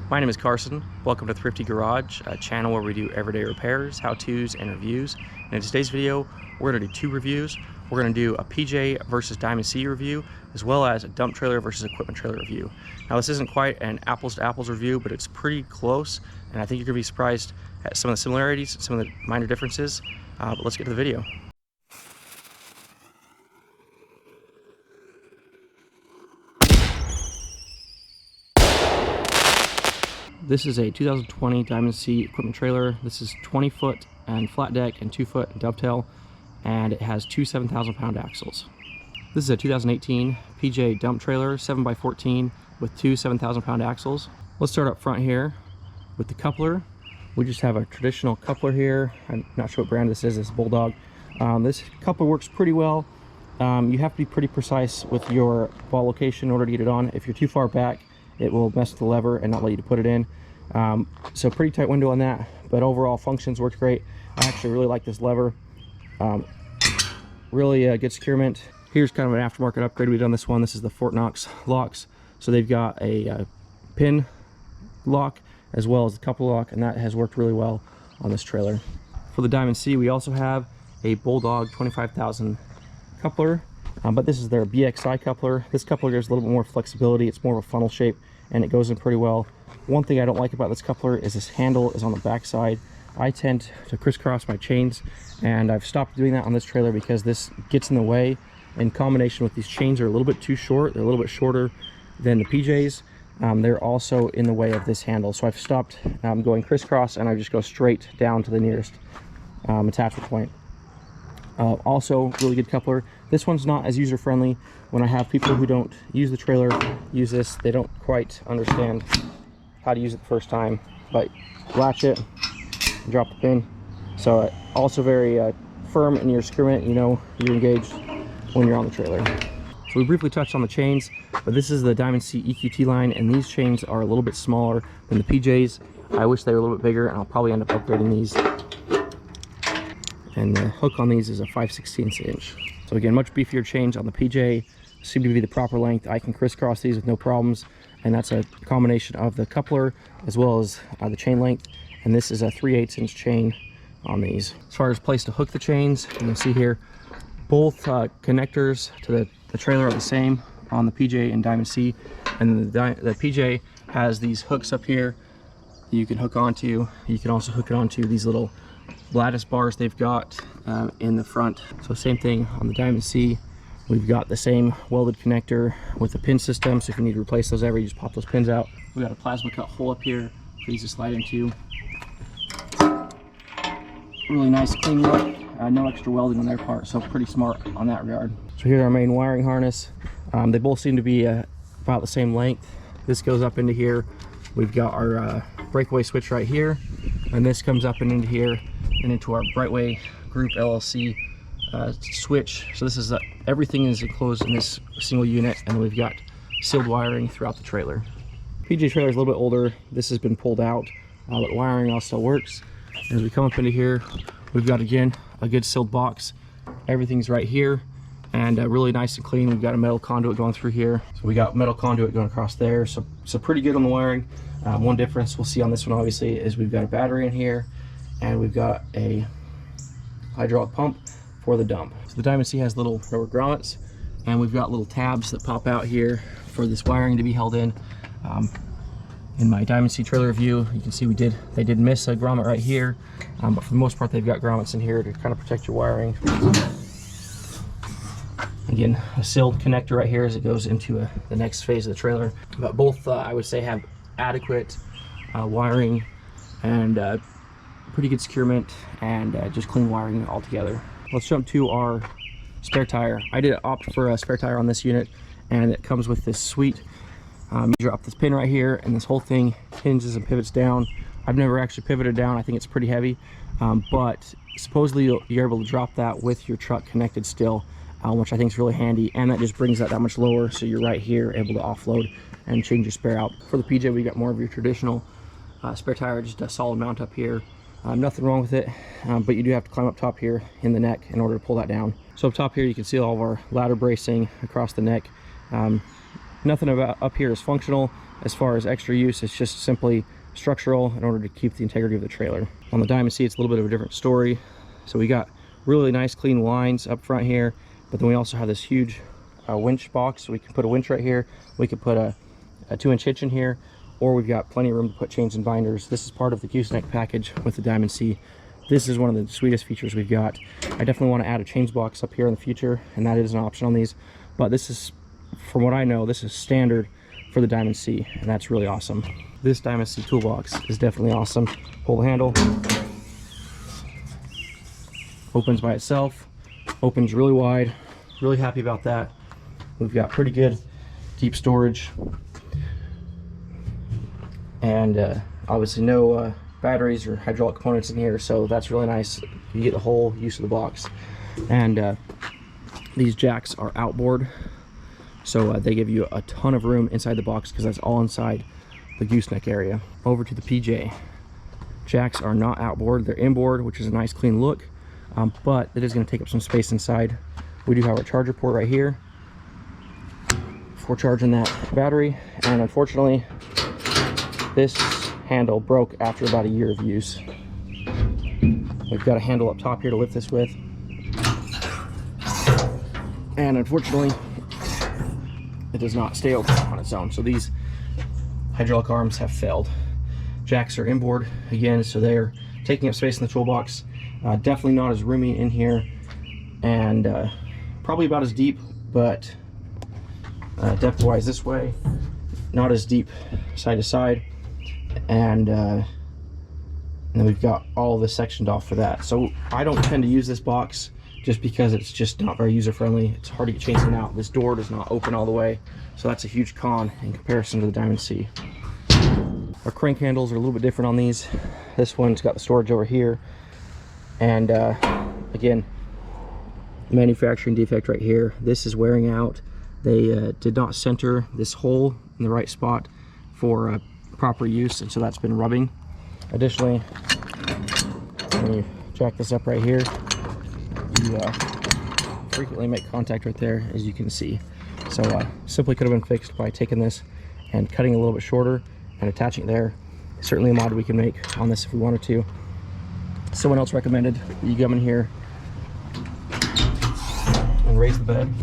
My name is Carson. Welcome to Thrifty Garage, a channel where we do everyday repairs, how-tos, and reviews. And in today's video, we're going to do two reviews. We're going to do a PJ versus Diamond C review, as well as a dump trailer versus equipment trailer review. Now, this isn't quite an apples-to-apples review, but it's pretty close, and I think you're going to be surprised at some of the similarities, some of the minor differences. But let's get to the video. This is a 2020 Diamond C equipment trailer. This is 20 foot and flat deck and 2 foot and dovetail, and it has two 7,000 pound axles. This is a 2018 PJ dump trailer, 7x14 with two 7,000 pound axles. Let's start up front here with the coupler. We just have a traditional coupler here. I'm not sure what brand this is. It's Bulldog. This coupler works pretty well. You have to be pretty precise with your ball location in order to get it on. If you're too far back, it will mess with the lever and not let you to put it in. So pretty tight window on that, but overall functions works great. I actually really like this lever. Really good securement. Here's kind of an aftermarket upgrade we've done this one. This is the Knox Locks. So they've got a pin lock as well as the couple lock, and that has worked really well on this trailer. For the Diamond C, we also have a Bulldog 25,000 coupler. But this is their BXI coupler. This coupler gives a little bit more flexibility. It's more of a funnel shape and it goes in pretty well. One thing I don't like about this coupler is this handle is on the back side. I tend to crisscross my chains, and I've stopped doing that on this trailer because this gets in the way. In combination with these chains are a little bit too short. They're a little bit shorter than the PJs. They're also in the way of this handle. So I've stopped going crisscross, and I just go straight down to the nearest attachment point. Also, really good coupler. This one's not as user-friendly. When I have people who don't use the trailer use this, they don't quite understand how to use it the first time. But latch it, drop the pin. So also very firm in your securement. You know you're engaged when you're on the trailer. So we briefly touched on the chains, but this is the Diamond C EQT line, and these chains are a little bit smaller than the PJs. I wish they were a little bit bigger, and I'll probably end up upgrading these. And the hook on these is a 5/16 inch. So again, much beefier chains on the PJ, seem to be the proper length. I can crisscross these with no problems, and that's a combination of the coupler as well as the chain length. And this is a 3/8 inch chain on these. As far as place to hook the chains, you can see here, both connectors to the trailer are the same on the PJ and Diamond C. And the PJ has these hooks up here that you can hook onto. You can also hook it onto these little lattice bars they've got in the front. So same thing on the Diamond C. We've got the same welded connector with the pin system, so if you need to replace those ever, you just pop those pins out. We got a plasma cut hole up here for these to slide into. Really nice clean look. No extra welding on their part, so pretty smart on that regard. So here's our main wiring harness. They both seem to be about the same length. This goes up into here. We've got our breakaway switch right here, and this comes up and into here and into our Brightway Group LLC switch. So this is everything is enclosed in this single unit, and we've got sealed wiring throughout the trailer. PJ trailer is a little bit older. This has been pulled out, but the wiring all still works. As we come up into here, we've got again a good sealed box. Everything's right here, and really nice and clean. We've got a metal conduit going through here. So we got metal conduit going across there. So pretty good on the wiring. One difference we'll see on this one obviously is we've got a battery in here, and we've got a hydraulic pump for the dump. So the Diamond C has little rubber grommets, and we've got little tabs that pop out here for this wiring to be held in. In my Diamond C trailer review, you can see they did miss a grommet right here, but for the most part they've got grommets in here to kind of protect your wiring. Again, a sealed connector right here as it goes into the next phase of the trailer. But both I would say have adequate wiring and pretty good securement and just clean wiring altogether. Let's jump to our spare tire. I did opt for a spare tire on this unit, and it comes with this sweet you drop this pin right here, and this whole thing hinges and pivots down. I've never actually pivoted down. I think it's pretty heavy, but supposedly you're able to drop that with your truck connected still, which I think is really handy, and that just brings that much lower, so you're right here able to offload and change your spare out. For the PJ, we got more of your traditional spare tire, just a solid mount up here. Nothing wrong with it, but you do have to climb up top here in the neck in order to pull that down. So up top here you can see all of our ladder bracing across the neck. Nothing about up here is functional. as far as extra use, it's just simply structural in order to keep the integrity of the trailer. On the Diamond C, it's a little bit of a different story. So we got really nice clean lines up front here, but then we also have this huge winch box. So we can put a winch right here, we could put a 2-inch hitch in here, or we've got plenty of room to put chains and binders. This is part of the Gooseneck package with the Diamond C. This is one of the sweetest features we've got. I definitely want to add a chains box up here in the future, and that is an option on these, but this is, from what I know, this is standard for the Diamond C, and that's really awesome. This Diamond C toolbox is definitely awesome. Pull the handle, opens by itself, opens really wide. Really happy about that. We've got pretty good deep storage, and obviously no batteries or hydraulic components in here, so that's really nice. You get the whole use of the box. And these jacks are outboard, so they give you a ton of room inside the box because that's all inside the gooseneck area. Over to the PJ. Jacks are not outboard, they're inboard, which is a nice clean look, but it is going to take up some space inside. We do have our charger port right here for charging that battery, and unfortunately this handle broke after about a year of use. We've got a handle up top here to lift this with, and unfortunately it does not stay open on its own, so these hydraulic arms have failed. Jacks are inboard again, so they're taking up space in the toolbox. Definitely not as roomy in here, and probably about as deep, but depth wise this way, not as deep side to side. And then we've got all this sectioned off for that. So I don't tend to use this box just because it's just not very user friendly. It's hard to get chains in and out. This door does not open all the way, so that's a huge con in comparison to the Diamond C. Our crank handles are a little bit different on these. This one's got the storage over here, and again, manufacturing defect right here. This is wearing out. They did not center this hole in the right spot for proper use, and so that's been rubbing. Additionally, when you jack this up right here, you frequently make contact right there, as you can see. So simply could have been fixed by taking this and cutting a little bit shorter and attaching it there. Certainly a mod we can make on this if we wanted to. Someone else recommended you come in here and raise the bed.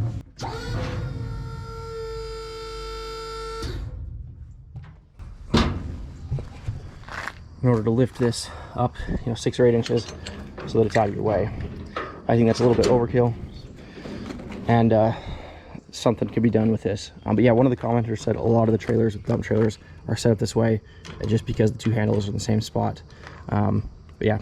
In order to lift this up, 6 or 8 inches so that it's out of your way. I think that's a little bit overkill, and something could be done with this. But yeah, one of the commenters said a lot of the trailers, dump trailers, are set up this way just because the two handles are in the same spot. But yeah,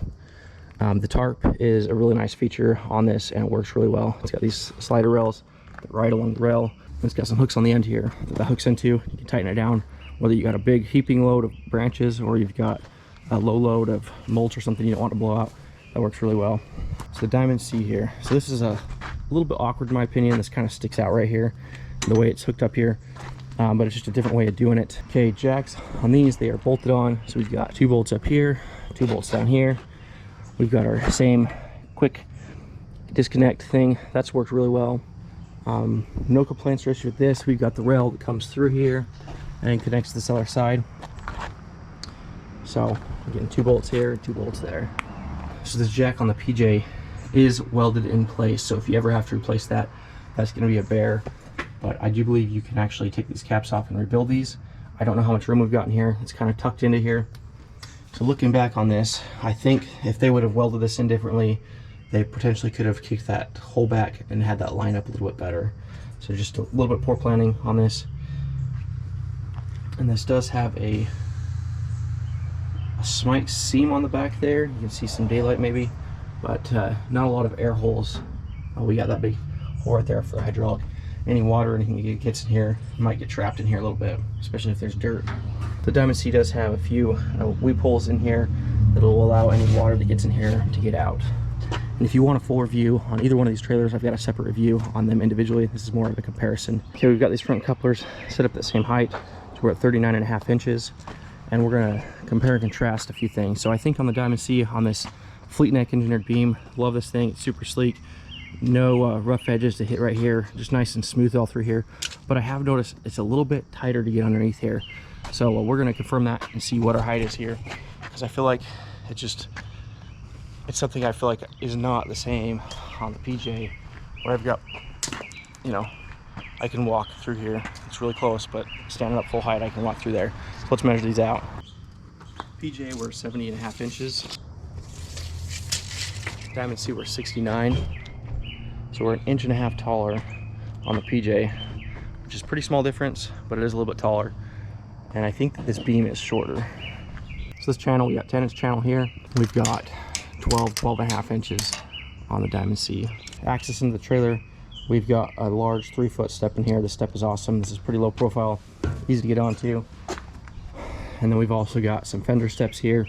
the tarp is a really nice feature on this, and it works really well. It's got these slider rails right along the rail. It's got some hooks on the end here that hooks into. You can tighten it down, whether you got a big heaping load of branches or you've got a low load of mulch or something you don't want to blow out. That works really well. So the Diamond C here. So this is a little bit awkward in my opinion. This kind of sticks out right here, the way it's hooked up here, but it's just a different way of doing it. Okay, jacks on these, they are bolted on. So we've got 2 bolts up here, 2 bolts down here. We've got our same quick disconnect thing. That's worked really well. No complaints or issues with this. We've got the rail that comes through here and connects to this other side. So we're getting 2 bolts here, 2 bolts there. So this jack on the PJ is welded in place, so if you ever have to replace that, that's going to be a bear. But I do believe you can actually take these caps off and rebuild these. I don't know how much room we've got in here. It's kind of tucked into here. So looking back on this, I think if they would have welded this in differently, they potentially could have kicked that hole back and had that line up a little bit better. So just a little bit poor planning on this. And this does have a smite seam on the back there. You can see some daylight maybe, but not a lot of air holes. We got that big hole right there for the hydraulic. Any water or anything that gets in here might get trapped in here a little bit, especially if there's dirt. The Diamond C does have a few weep holes in here that will allow any water that gets in here to get out. And if you want a full review on either one of these trailers, I've got a separate review on them individually. This is more of a comparison. Okay, we've got these front couplers set up the same height. So we're at 39.5 inches. And we're gonna compare and contrast a few things. So I think on the Diamond C, on this fleet neck engineered beam, love this thing. It's super sleek. No rough edges to hit right here. Just nice and smooth all through here. But I have noticed it's a little bit tighter to get underneath here. So we're going to confirm that and see what our height is here, because I feel like it's something I feel like is not the same on the PJ, where I've got, you know, I can walk through here. It's really close, but standing up full height, I can walk through there. So let's measure these out. PJ, we're 70.5 inches. Diamond C, we're 69. So we're 1.5 inches taller on the PJ, which is a pretty small difference, but it is a little bit taller. And I think that this beam is shorter. So this channel, we got 10-inch channel here. We've got 12.5 inches on the Diamond C. Access into the trailer, we've got a large 3-foot step in here. This step is awesome. This is pretty low profile, easy to get onto. And then we've also got some fender steps here.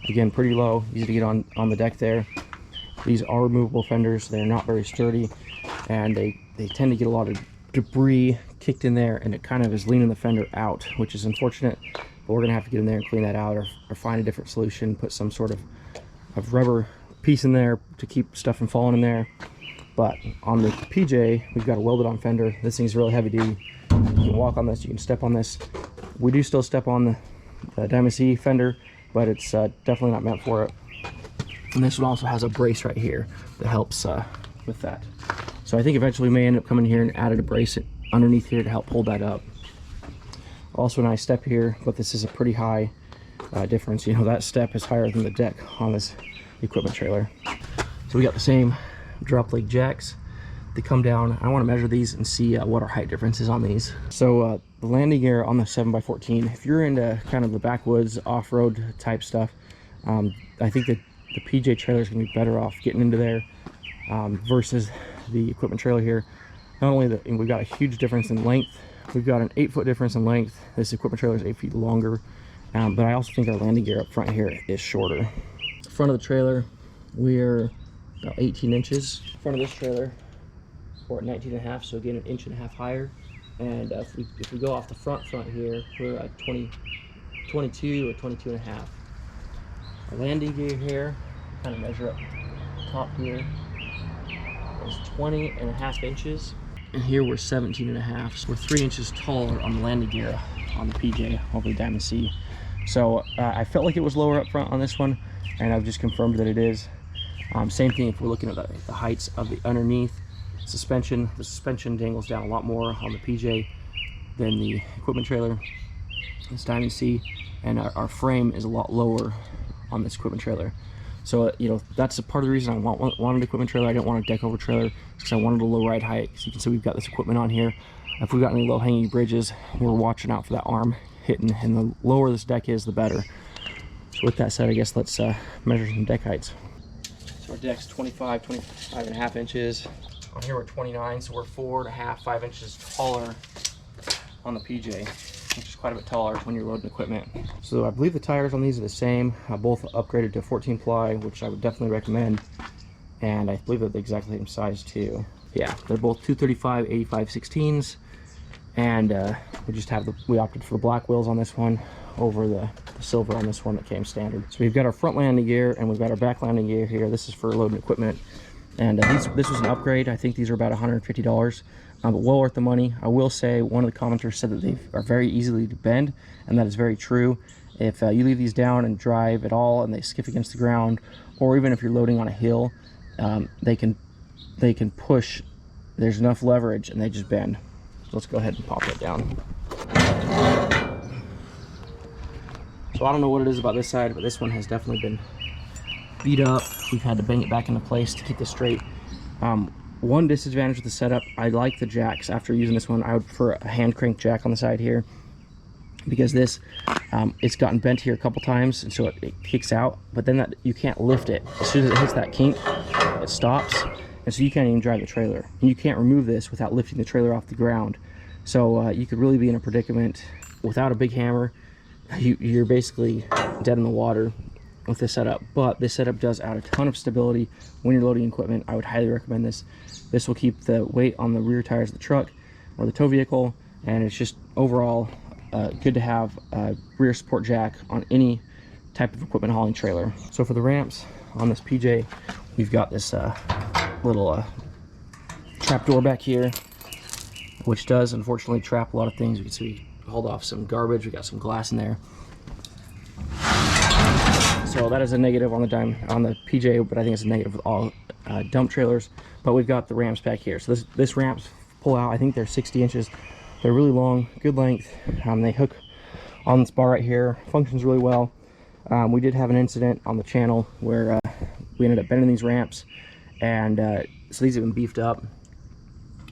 Again, pretty low, easy to get on the deck there. These are removable fenders. They're not very sturdy, and they tend to get a lot of debris kicked in there, and it kind of is leaning the fender out, which is unfortunate. But we're gonna have to get in there and clean that out, or find a different solution, put some sort of rubber piece in there to keep stuff from falling in there. But on the PJ, we've got a welded on fender. This thing's really heavy duty. You can walk on this, you can step on this. We do still step on the Diamond C fender, but it's definitely not meant for it. And this one also has a brace right here that helps with that. So I think eventually we may end up coming here and added a brace underneath here to help hold that up. Also a nice step here, but this is a pretty high difference. You know, that step is higher than the deck on this equipment trailer. So we got the same drop leg jacks. They come down. I want to measure these and see what our height difference is on these. So the landing gear on the 7x14, if you're into kind of the backwoods off-road type stuff, I think that the PJ trailer is going to be better off getting into there versus the equipment trailer here. Not only that, we've got a huge difference in length. We've got an 8-foot difference in length. This equipment trailer is 8 feet longer, but I also think our landing gear up front here is shorter. The front of the trailer, we're about 18 inches. Front of this trailer, we're at 19.5, so again, 1.5 inches higher. And if we go off the front here, we're at 22 or 22.5. Our landing gear here, kind of measure up top here, is 20.5 inches. And here we're 17.5, so we're 3 inches taller on the landing gear on the PJ over the Diamond C. So I felt like it was lower up front on this one, and I've just confirmed that it is. Same thing if we're looking at the heights of the underneath suspension. The suspension dangles down a lot more on the PJ than the equipment trailer. This Diamond C, and our frame is a lot lower on this equipment trailer. So you know, that's a part of the reason I wanted an equipment trailer. I didn't want a deck over trailer because I wanted a low ride height. So you can see we've got this equipment on here. If we've got any low hanging bridges, we're watching out for that arm hitting, and the lower this deck is, the better. So with that said, I guess let's measure some deck heights. So our deck's 25.5 inches. On here we're 29, so we're 4.5, 5 inches taller on the PJ, which is quite a bit taller when you're loading equipment. So I believe the tires on these are the same, both upgraded to 14 ply, which I would definitely recommend. And I believe they're the exact same size too. Yeah, they're both 235 85/16s, and we opted for the black wheels on this one over the silver on this one that came standard. So we've got our front landing gear and we've got our back landing gear here. This is for loading equipment, and this was an upgrade. I think these are about $150, but well worth the money. I will say one of the commenters said that they are very easily to bend, and that is very true. If you leave these down and drive at all and they skip against the ground, or even if you're loading on a hill, they can push. There's enough leverage and they just bend. So let's go ahead and pop that down. So I don't know what it is about this side, but this one has definitely been beat up. We've had to bang it back into place to keep this straight. One disadvantage with the setup, I like the jacks. After using this one, I would prefer a hand crank jack on the side here, because this it's gotten bent here a couple times, and so it kicks out, but then you can't lift it. As soon as it hits that kink, it stops, and so you can't even drive the trailer. And you can't remove this without lifting the trailer off the ground. So you could really be in a predicament without a big hammer. You're basically dead in the water with this setup. But this setup does add a ton of stability when you're loading equipment. I would highly recommend this. This will keep the weight on the rear tires of the truck or the tow vehicle, and it's just overall good to have a rear support jack on any type of equipment hauling trailer. So for the ramps on this PJ, we've got this little trap door back here, which does unfortunately trap a lot of things. You can see hauled off some garbage. We got some glass in there. So that is a negative on the PJ, but I think it's a negative with all dump trailers. But we've got the ramps back here. So this ramps pull out. I think they're 60 inches. They're really long, good length. They hook on this bar right here. Functions really well. We did have an incident on the channel where we ended up bending these ramps, and so these have been beefed up.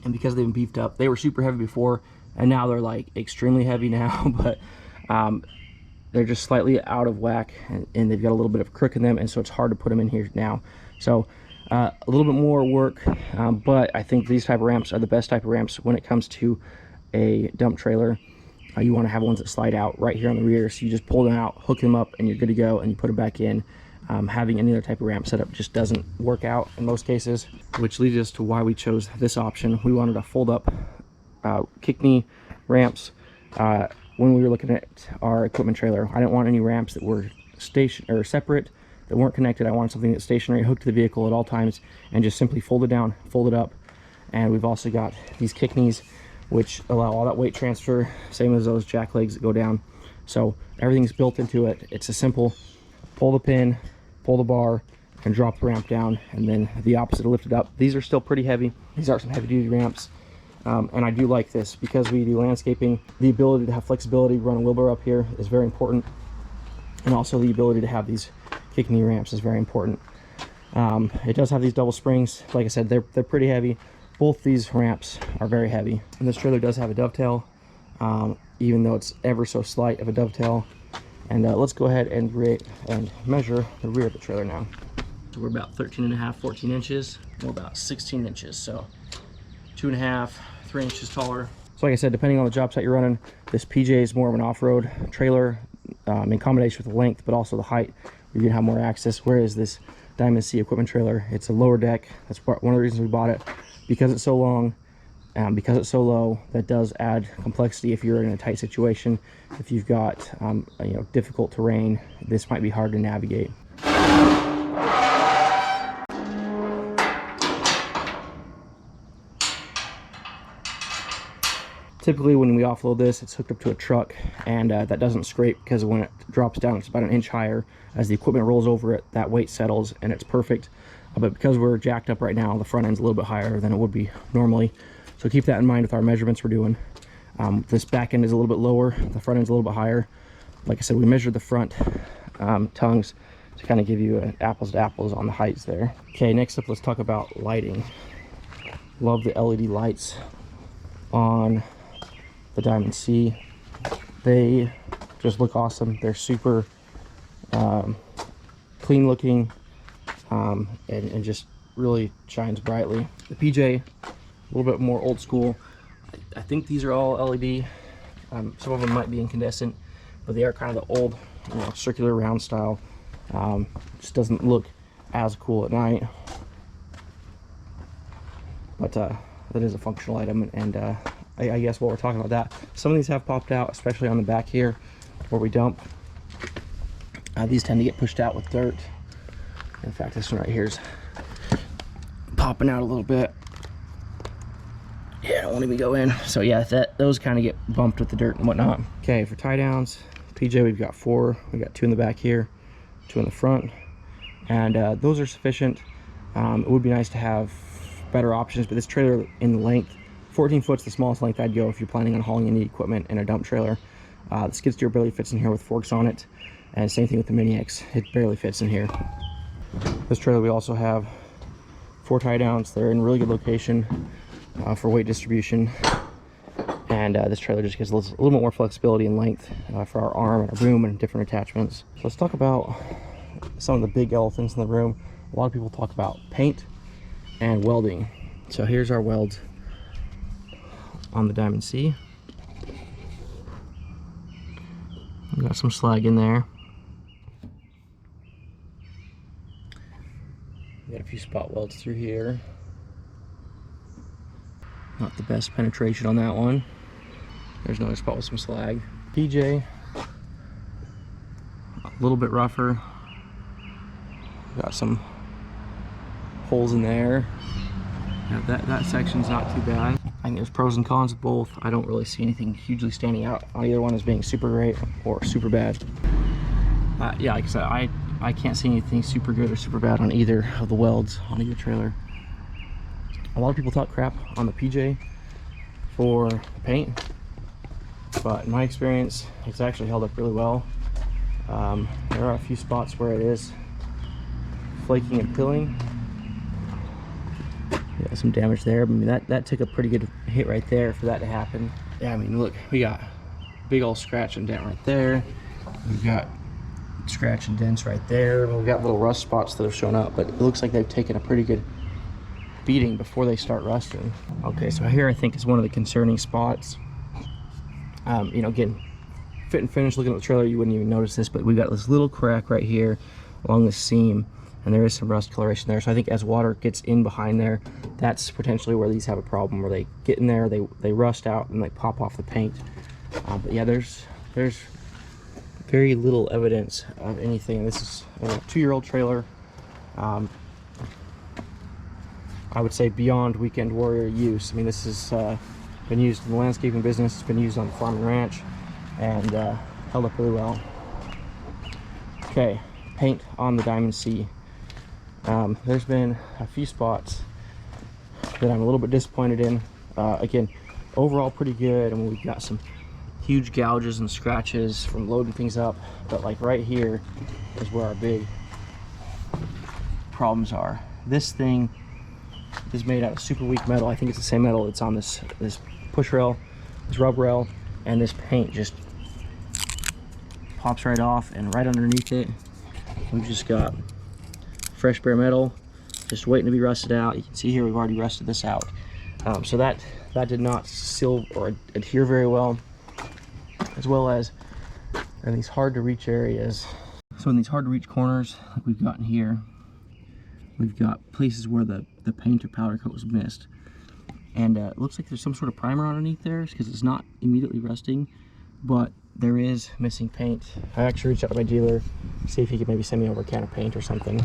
And because they've been beefed up, they were super heavy before, and now they're like extremely heavy now. But they're just slightly out of whack, and they've got a little bit of crook in them, and so it's hard to put them in here now. So a little bit more work, but I think these type of ramps are the best type of ramps when it comes to a dump trailer. You want to have ones that slide out right here on the rear, so you just pull them out, hook them up, and you're good to go, and you put them back in. Having any other type of ramp setup just doesn't work out in most cases, which leads us to why we chose this option. We wanted to fold up kick knee ramps when we were looking at our equipment trailer. I didn't want any ramps that were separate, that weren't connected. I wanted something that's stationary, hooked to the vehicle at all times, and just simply fold it down, fold it up. And we've also got these kick knees, which allow all that weight transfer, same as those jack legs that go down. So everything's built into it. It's a simple pull the pin, pull the bar, and drop the ramp down, and then the opposite to lift it up. These are still pretty heavy. These are some heavy duty ramps. And I do like this because we do landscaping. The ability to have flexibility, run a wheelbarrow up here is very important. And also the ability to have these kick knee ramps is very important. It does have these double springs. Like I said, they're pretty heavy. Both these ramps are very heavy. And this trailer does have a dovetail, even though it's ever so slight of a dovetail. And let's go ahead and measure the rear of the trailer now. So we're about 13.5, 14 inches. We're about 16 inches. So 2.5, 3 inches taller. So like I said, depending on the job site you're running, this PJ is more of an off-road trailer in combination with the length, but also the height. You're gonna have more access. Whereas this Diamond C equipment trailer, it's a lower deck. That's one of the reasons we bought it. Because it's so long, because it's so low, that does add complexity if you're in a tight situation. If you've got difficult terrain, this might be hard to navigate. Typically when we offload this, it's hooked up to a truck, and that doesn't scrape, because when it drops down, it's about an inch higher. As the equipment rolls over it, that weight settles and it's perfect. But because we're jacked up right now, the front end's a little bit higher than it would be normally. So keep that in mind with our measurements we're doing. This back end is a little bit lower, the front end's a little bit higher. Like I said, we measured the front tongues to kind of give you an apples to apples on the heights there. Okay, next up, let's talk about lighting. Love the LED lights on the Diamond C. They just look awesome. They're super clean looking, and just really shines brightly. The PJ, a little bit more old school. I think these are all LED. Some of them might be incandescent, but they are kind of the old, circular round style. Just doesn't look as cool at night, but that is a functional item. And I guess while we're talking about that, some of these have popped out, especially on the back here where we dump. These tend to get pushed out with dirt. In fact, this one right here is popping out a little bit. Yeah, I don't want to even go in. So yeah, those kind of get bumped with the dirt and whatnot. Okay, for tie downs, PJ, we've got 4. We got 2 in the back here, 2 in the front, and those are sufficient. It would be nice to have better options, but this trailer in length, 14 foot's the smallest length I'd go if you're planning on hauling any equipment in a dump trailer. The skid steer barely fits in here with forks on it, and same thing with the Mini X. It barely fits in here. This trailer, we also have 4 tie downs. They're in really good location for weight distribution, and this trailer just gives a little bit more flexibility and length for our arm and our boom and different attachments. So let's talk about some of the big elephants in the room. A lot of people talk about paint and welding. So here's our welds on the Diamond C. We got some slag in there. We got a few spot welds through here. Not the best penetration on that one. There's another spot with some slag. PJ, a little bit rougher. Got some holes in there. Yeah, that section's not too bad. I think there's pros and cons of both. I don't really see anything hugely standing out on either one as being super great or super bad. Yeah, like I said, I can't see anything super good or super bad on either of the welds on either trailer. A lot of people talk crap on the PJ for the paint, but in my experience, it's actually held up really well. There are a few spots where it is flaking and pilling. Yeah, some damage there. I mean, that took a pretty good hit right there for that to happen. Yeah, I mean, look, we got big old scratch and dent right there. We've got scratch and dents right there. We've got little rust spots that have shown up, but it looks like they've taken a pretty good beating before they start rusting. Okay, so here I think is one of the concerning spots. You know, again, fit and finish, looking at the trailer, you wouldn't even notice this, but we've got this little crack right here along the seam, and there is some rust coloration there. So I think as water gets in behind there, that's potentially where these have a problem, where they get in there, they rust out and they pop off the paint. But yeah, there's very little evidence of anything. This is a 2-year-old trailer. I would say beyond weekend warrior use. I mean, this has been used in the landscaping business, it's been used on the farm and ranch, and held up really well. Okay, paint on the Diamond C. There's been a few spots that I'm a little bit disappointed in. Again, overall pretty good, and we've got some huge gouges and scratches from loading things up, but like right here is where our big problems are. This thing is made out of super weak metal. I think it's the same metal that's on this push rail, this rub rail, and this paint just pops right off, and right underneath it we've just got fresh bare metal just waiting to be rusted out. You can see here we've already rusted this out. So that did not seal or adhere very well, as well as in these hard to reach areas. So in these hard to reach corners like we've gotten here, we've got places where the paint or powder coat was missed, and it looks like there's some sort of primer underneath there because it's not immediately rusting, but there is missing paint. I actually reached out to my dealer, see if he could maybe send me over a can of paint or something.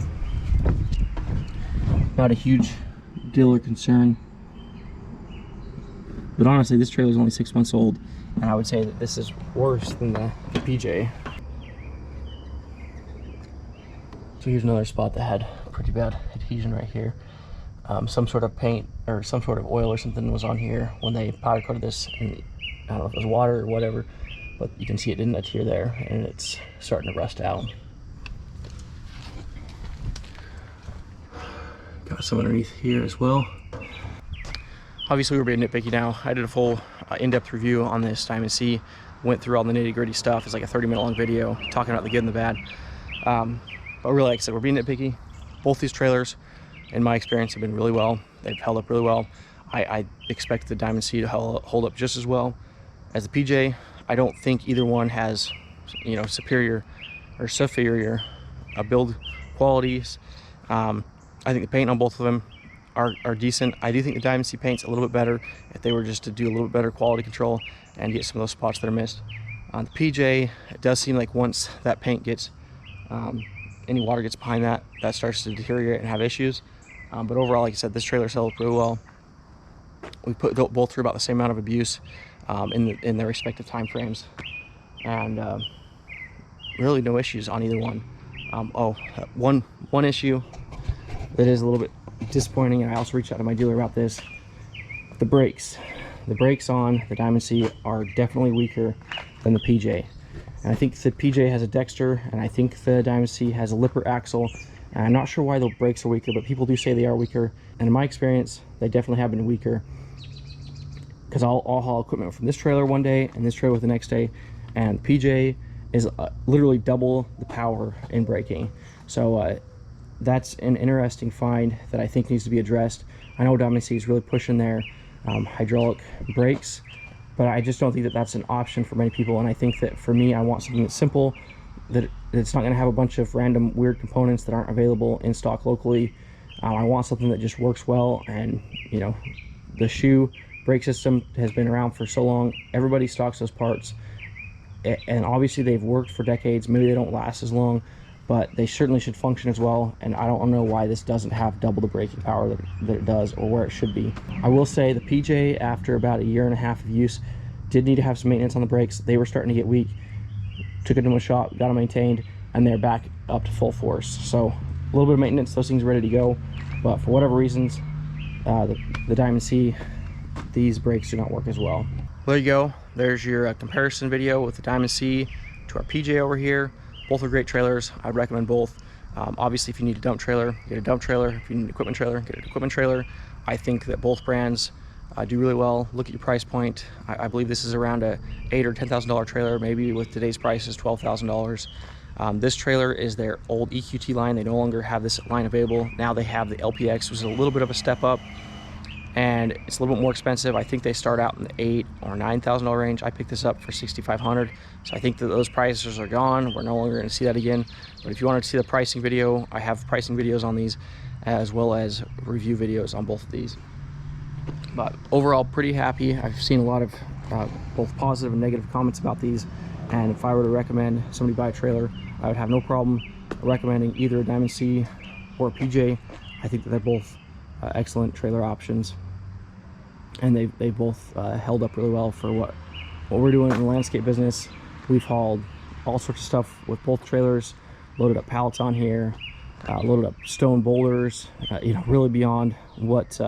Not a huge deal or concern, but honestly this trailer is only 6 months old, and I would say that this is worse than the PJ. So here's another spot that had pretty bad adhesion right here. Some sort of paint or some sort of oil or something was on here when they powder coated this, and I don't know if it was water or whatever, but you can see it didn't adhere there, and it's starting to rust out. Got some underneath here as well. Obviously we're being nitpicky now. I did a full in-depth review on this Diamond C, went through all the nitty-gritty stuff. It's like a 30-minute long video talking about the good and the bad. But really, like I said, we're being nitpicky. Both these trailers, in my experience, have been really well. They've held up really well. I expect the Diamond C to hold up just as well as the PJ. I don't think either one has, you know, superior build qualities. I think the paint on both of them are decent. I do think the Diamond C paint's a little bit better if they were just to do a little bit better quality control and get some of those spots that are missed. On the PJ, it does seem like once that paint gets, any water gets behind that starts to deteriorate and have issues. But overall, like I said, this trailer's held up really well. We put both through about the same amount of abuse in their respective time frames, and really no issues on either one. One issue that is a little bit disappointing, and I also reached out to my dealer about this. The brakes on the Diamond C are definitely weaker than the PJ, and I think the PJ has a Dexter, and I think the Diamond C has a Lipper axle, and I'm not sure why the brakes are weaker, but people do say they are weaker, and in my experience they definitely have been weaker, because I'll haul equipment from this trailer one day and this trailer the next day, and PJ is literally double the power in braking. So that's an interesting find that I think needs to be addressed. I know Diamond C is really pushing their hydraulic brakes, but I just don't think that that's an option for many people, and I think that for me, I want something that's simple, that it's not going to have a bunch of random weird components that aren't available in stock locally. I want something that just works well, and you know, the shoe brake system has been around for so long. Everybody stocks those parts, and obviously they've worked for decades. Maybe they don't last as long, but they certainly should function as well, and I don't know why this doesn't have double the braking power that it does, or where it should be. I will say the PJ, after about a year and a half of use, did need to have some maintenance on the brakes. They were starting to get weak. Took it to a shop, got them maintained, and they're back up to full force. So a little bit of maintenance, those things are ready to go, but for whatever reasons, the Diamond C, these brakes do not work as well. There you go. There's your comparison video with the Diamond C to our PJ over here. Both are great trailers. I'd recommend both. Obviously, if you need a dump trailer, get a dump trailer. If you need an equipment trailer, get an equipment trailer. I think that both brands do really well. Look at your price point. I believe this is around a $8,000 or $10,000 trailer. Maybe with today's prices, $12,000. This trailer is their old EQT line. They no longer have this line available. Now they have the LPX, which is a little bit of a step up, and it's a little bit more expensive. I think they start out in the $8,000 or $9,000 range. I picked this up for $6,500, so I think that those prices are gone. We're no longer going to see that again. But if you wanted to see the pricing video, I have pricing videos on these, as well as review videos on both of these. But overall, pretty happy. I've seen a lot of both positive and negative comments about these, and if I were to recommend somebody buy a trailer, I would have no problem recommending either a Diamond C or a PJ. I think that they're both excellent trailer options, and they both held up really well for what we're doing in the landscape business. We've hauled all sorts of stuff with both trailers, loaded up pallets on here, loaded up stone boulders, you know, really beyond what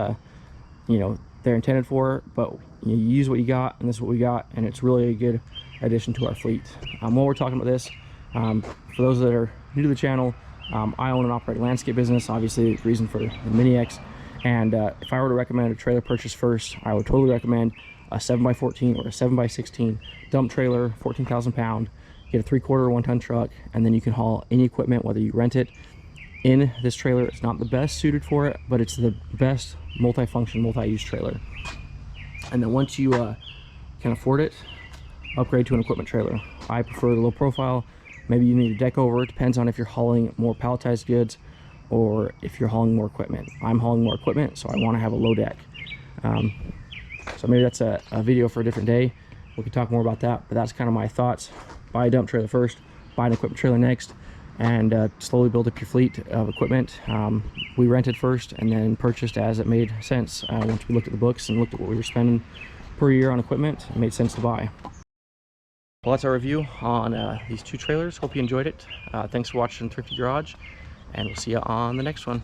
you know, they're intended for, but you use what you got, and this is what we got, and it's really a good addition to our fleet. While we're talking about this, for those that are new to the channel, I own and operate a landscape business, obviously the reason for the Mini X, and if I were to recommend a trailer purchase first, I would totally recommend a 7x14 or a 7x16 dump trailer, 14,000 pound, get a 3/4 1-ton truck, and then you can haul any equipment, whether you rent it. In this trailer, it's not the best suited for it, but it's the best multi-function, multi-use trailer. And then once you can afford it, upgrade to an equipment trailer. I prefer the low profile. Maybe you need a deck over. It depends on if you're hauling more palletized goods or if you're hauling more equipment. I'm hauling more equipment, so I want to have a low deck. So maybe that's a video for a different day. We can talk more about that, but that's kind of my thoughts. Buy a dump trailer first, buy an equipment trailer next, and slowly build up your fleet of equipment. We rented first and then purchased as it made sense. Once we looked at the books and looked at what we were spending per year on equipment, it made sense to buy. Well, that's our review on these two trailers. Hope you enjoyed it. Thanks for watching Thrifty Garage, and we'll see you on the next one.